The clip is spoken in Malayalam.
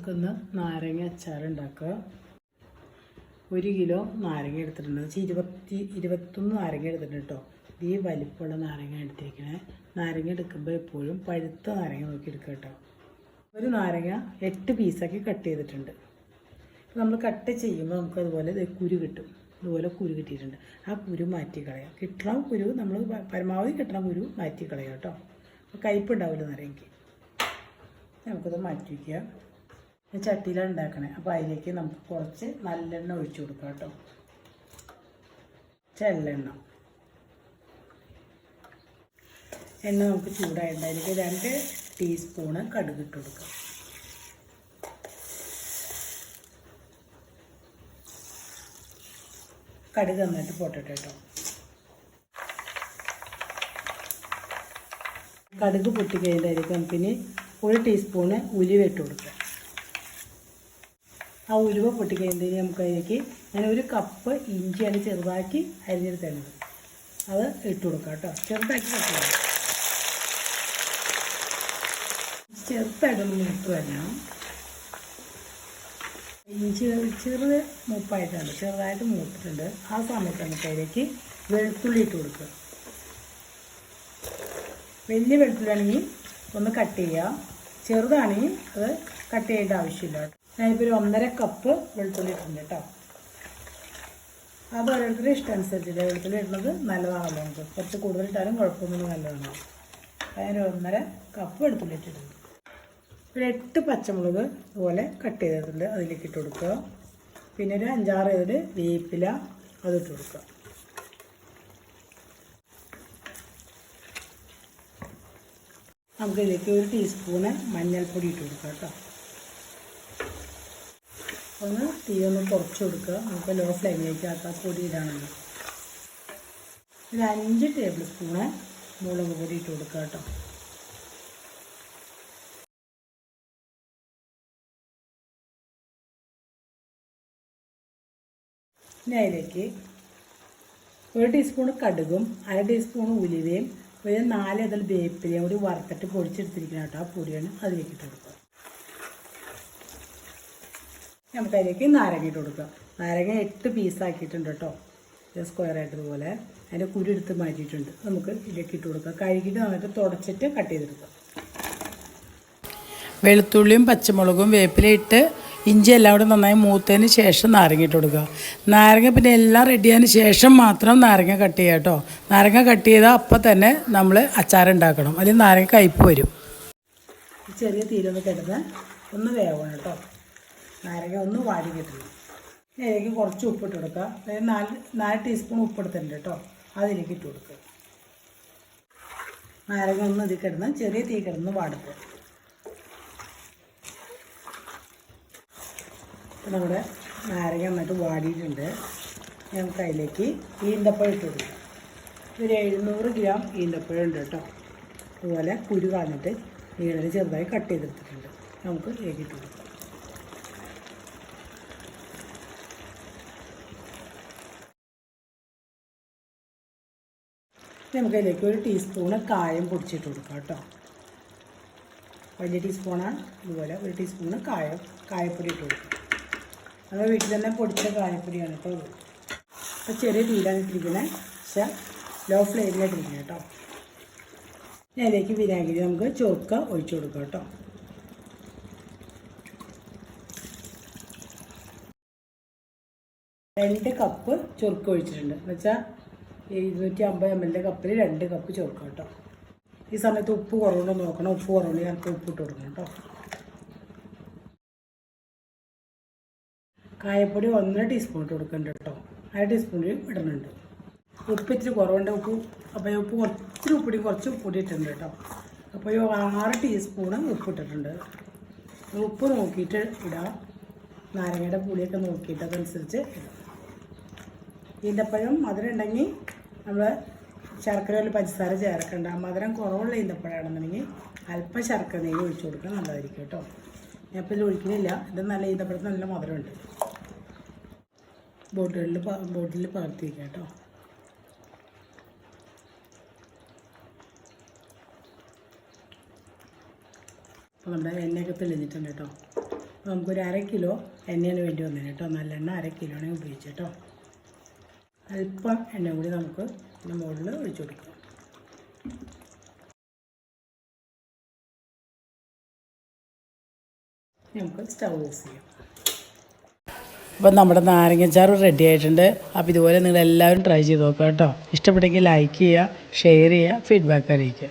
നമുക്കിന്ന് നാരങ്ങ അച്ചാർ ഉണ്ടാക്കുക. 1 കിലോ നാരങ്ങ എടുത്തിട്ടുണ്ട്. 21 നാരങ്ങ എടുത്തിട്ടുണ്ട് കേട്ടോ. ഈ വലിപ്പമുള്ള നാരങ്ങ എടുത്തിരിക്കണേ. നാരങ്ങ എടുക്കുമ്പോൾ എപ്പോഴും പഴുത്ത നാരങ്ങ നോക്കി എടുക്കുക കേട്ടോ. ഒരു നാരങ്ങ 8 പീസാക്കി കട്ട് ചെയ്തിട്ടുണ്ട്. നമ്മൾ കട്ട് ചെയ്യുമ്പോൾ നമുക്കതുപോലെ കുരു കിട്ടും. ഇതുപോലെ കുരു കിട്ടിയിട്ടുണ്ട്. ആ കുരു മാറ്റി കളയാം. കിട്ടണ കുരു നമ്മൾ പരമാവധി കിട്ടണ കുരു മാറ്റി കളയാം കേട്ടോ. അപ്പോൾ കയ്പുണ്ടാവില്ല നാരങ്ങയ്ക്ക്. നമുക്കത് മാറ്റി വയ്ക്കുക. ചട്ടിയിലാണ് ഉണ്ടാക്കണേ. അപ്പോൾ അതിലേക്ക് നമുക്ക് കുറച്ച് നല്ലെണ്ണ ഒഴിച്ചു കൊടുക്കാം കേട്ടോ. എള്ളെണ്ണ എണ്ണ നമുക്ക് ചൂടായിട്ട് അതിലേക്ക് 2 ടീസ്പൂണ് കടുക് ഇട്ട് കൊടുക്കാം. കടുക് നന്നായിട്ട് പൊട്ടട്ടെ കേട്ടോ. കടുക് പൊട്ടിക്കഴിഞ്ഞായിരിക്കും നമുക്കിനി 1 ടീസ്പൂണ് ഉലുവ ഇട്ട് കൊടുക്കുക. ആ ഉലുവ പൊട്ടിക്കഴിഞ്ഞാൽ നമുക്ക് അതിലേക്ക് ഞാൻ 1 കപ്പ് ഇഞ്ചിയാണ് ചെറുതാക്കി അരിഞ്ഞെടുത്തത്. അത് ഇട്ട് കൊടുക്കാം കേട്ടോ. ചെറുതാക്കി കട്ട് ചെറുതായിട്ടൊന്ന് മൂത്ത് വരണം. ഇഞ്ചി മൂപ്പായിട്ടുണ്ട്, ചെറുതായിട്ട് മൂത്തിട്ടുണ്ട്. ആ സമയത്ത് നമുക്ക് അതിലേക്ക് വെളുത്തുള്ളി ഇട്ട് കൊടുക്കുക. വലിയ വെളുത്തുള്ളിയാണെങ്കിൽ ഒന്ന് കട്ട് ചെയ്യുക. ചെറുതാണെങ്കിൽ അത് കട്ട് ചെയ്യേണ്ട ആവശ്യമില്ല. ഞാനിപ്പോൾ 1.5 കപ്പ് വെളുത്തുള്ളി ഇട്ടുണ്ട് കേട്ടോ. അത് ഓരോരുത്തരുടെ ഇഷ്ടമനുസരിച്ചില്ല. വെളുത്തുള്ളി ഇടുന്നത് നല്ലതാണല്ലോ. നമുക്ക് കുറച്ച് കൂടുതൽ ഇട്ടാലും കുഴപ്പമൊന്നും നല്ലതാണ്. അതിന് 1.5 കപ്പ് വെളുത്തുള്ളി ഇട്ടിട്ടുണ്ട്. 8 പച്ചമുളക് ഇതുപോലെ കട്ട് ചെയ്തിട്ടുണ്ട്. അതിലേക്ക് ഇട്ട് കൊടുക്കുക. പിന്നെ ഒരു 5-6 വേപ്പില അതിട്ട് കൊടുക്കുക. നമുക്കിതിലേക്ക് 1 ടീസ്പൂണ് മഞ്ഞൾപ്പൊടി ഇട്ട് കൊടുക്കുക കേട്ടോ. തീ ഒന്ന് കുറച്ച് കൊടുക്കുക. നമുക്ക് ലോ ഫ്ലെയിമിലേക്ക് ആക്കാം. പൊടി ഇടാണല്ലോ. ഒരു 5 ടേബിൾ സ്പൂണ് മുളക് പൊടി ഇട്ട് കൊടുക്കുക കേട്ടോ. പിന്നെ അതിലേക്ക് 1 ടീസ്പൂണ് കടുകും 1/2 ടീസ്പൂണ് ഉലുവയും 4 അതൾ വേപ്പിലയും കൂടി വറുത്തിട്ട് പൊടിച്ചെടുത്തിരിക്കണം കേട്ടോ. ആ പൊടിയാണ് അതിലേക്ക് ഇട്ട് കൊടുക്കുക. നമുക്കതിലേക്ക് നാരങ്ങ ഇട്ട് കൊടുക്കാം. നാരങ്ങ 8 പീസാക്കിയിട്ടുണ്ട് കേട്ടോ. സ്ക്വയറായിട്ട് ഇതുപോലെ അതിൻ്റെ കുരു എടുത്ത് മാറ്റിയിട്ടുണ്ട്. നമുക്ക് ഇതിലേക്ക് ഇട്ട് കൊടുക്കാം. കഴുകിയിട്ട് നമുക്ക് തുടച്ചിട്ട് കട്ട് ചെയ്തെടുക്കാം. വെളുത്തുള്ളിയും പച്ചമുളകും വേപ്പിലയിട്ട് ഇഞ്ചി എല്ലാം കൂടെ നന്നായി മൂത്തതിന് ശേഷം നാരങ്ങ ഇട്ട് കൊടുക്കുക. നാരങ്ങ പിന്നെ എല്ലാം റെഡിയായതിന് ശേഷം മാത്രം നാരങ്ങ കട്ട് ചെയ്യുക കേട്ടോ. നാരങ്ങ കട്ട് ചെയ്താൽ അപ്പം തന്നെ നമ്മൾ അച്ചാറുണ്ടാക്കണം. അല്ലെങ്കിൽ നാരങ്ങ കയ്പ്പ് വരും. ചെറിയ തീരൊന്ന് കിടന്ന് ഒന്ന് വേവണം കേട്ടോ. നാരങ്ങ ഒന്ന് വാടി കിട്ടണം. അതിലേക്ക് കുറച്ച് ഉപ്പിട്ട് കൊടുക്കുക. അതായത് 4 ടീസ്പൂൺ ഉപ്പെടുത്തിട്ടുണ്ട് കേട്ടോ. അതിലേക്ക് ഇട്ട് കൊടുക്കുക. നാരങ്ങ ഒന്ന് ഇതിൽ കിടന്ന് ചെറിയ തീ കിടന്ന് വാടുക. നമ്മുടെ നാരങ്ങ നന്നായിട്ട് വാടിയിട്ടുണ്ട്. നമുക്ക് അതിലേക്ക് ഈന്തപ്പഴം ഇട്ട് കൊടുക്കാം. ഒരു 700 ഗ്രാം ഈന്തപ്പഴം ഉണ്ട് കേട്ടോ. അതുപോലെ കുരു കളഞ്ഞിട്ട് നീളത്തിൽ ചെറുതായി കട്ട് ചെയ്തെടുത്തിട്ടുണ്ട്. നമുക്ക് ഇതിലേക്ക് ഇട്ട് കൊടുക്കാം. നമുക്കതിലേക്ക് 1 ടീസ്പൂണ് കായം പൊടിച്ചിട്ട് കൊടുക്കാം കേട്ടോ. വലിയ ടീസ്പൂണാണ്. ഇതുപോലെ 1 ടീസ്പൂണ് കായപ്പൊടി ഇട്ട് കൊടുക്കാം. നമ്മൾ വീട്ടിൽ തന്നെ പൊടിച്ച കായപ്പൊടിയാണ് കേട്ടോ. അപ്പോൾ ചെറിയ തീയിലാണ് ഇട്ടിരിക്കുന്നത്. പക്ഷേ ലോ ഫ്ലെയിമിലിട്ടിരിക്കുന്നത് കേട്ടോ. അതിലേക്ക് വിനാഗിരി നമുക്ക് ചുവക്ക ഒഴിച്ചു കൊടുക്കാം കേട്ടോ. രണ്ട് കപ്പ് ചുരുക്ക ഒഴിച്ചിട്ടുണ്ട്. എന്ന് വെച്ചാൽ 250 ml കപ്പിൽ 2 കപ്പ് ചുരുക്ക കേട്ടോ. ഈ സമയത്ത് ഉപ്പ് കുറവുണ്ടോ നോക്കണം. ഉപ്പ് കുറവുണ്ടെങ്കിൽ നമുക്ക് ഉപ്പിട്ട് കൊടുക്കണം കേട്ടോ. കായപ്പൊടി 1.5 ടീസ്പൂൺ ഇട്ട് കൊടുക്കുന്നുണ്ട് കേട്ടോ. 1/2 ടീസ്പൂൺ ഇടുന്നുണ്ട്. ഉപ്പ് ഇച്ചിരി കുറവുണ്ട്. അപ്പോൾ കുറച്ച് ഉപ്പൊടി ഇട്ടിട്ടുണ്ട് കേട്ടോ. അപ്പോൾ 6 ടീസ്പൂണ് ഉപ്പിട്ടിട്ടുണ്ട്. ഉപ്പ് നോക്കിയിട്ട് ഇടാം. നാരങ്ങയുടെ പുളിയൊക്കെ നോക്കിയിട്ട് അതനുസരിച്ച് ഇടാം. ഈന്തപ്പഴം മധുരം ഉണ്ടെങ്കിൽ നമ്മൾ ശർക്കരയിൽ പഞ്ചസാര ചേർക്കണ്ട. മധുരം കുറവുള്ള ഈന്തപ്പഴമാണെന്നുണ്ടെങ്കിൽ അല്പം ശർക്കര നെയ്യ് ഒഴിച്ചു കൊടുക്കാൻ നല്ലതായിരിക്കും കേട്ടോ. ഞാൻ ഇപ്പോൾ ഇത് ഒഴിക്കുന്നില്ല. ഇത് നല്ല ഈന്തപ്പഴത്തിന് നല്ല മധുരമുണ്ട്. ബോട്ടിലിൽ പകർത്തി വയ്ക്കാം കേട്ടോ. അപ്പോൾ നമ്മുടെ എണ്ണയൊക്കെ തെളിഞ്ഞിട്ടുണ്ട് കേട്ടോ. നമുക്കൊരു 1/2 കിലോ എണ്ണയാണ് വേണ്ടി വന്നത് കേട്ടോ. നല്ലെണ്ണ 1/2 കിലോയാണ് ഉപയോഗിച്ചത് കേട്ടോ. അല്പം എണ്ണ കൂടി നമുക്ക് ഇതിൻ്റെ മുകളിൽ ഒഴിച്ചു കൊടുക്കാം. നമുക്ക് സ്റ്റൗ ഓഫ് ചെയ്യാം. അപ്പോൾ നമ്മുടെ നാരങ്ങച്ചാറ് റെഡി ആയിട്ടുണ്ട്. അപ്പോൾ ഇതുപോലെ നിങ്ങളെല്ലാവരും ട്രൈ ചെയ്ത് നോക്കുക കേട്ടോ. ഇഷ്ടപ്പെട്ടെങ്കിൽ ലൈക്ക് ചെയ്യുക, ഷെയർ ചെയ്യുക, ഫീഡ്ബാക്ക് അറിയിക്കുക.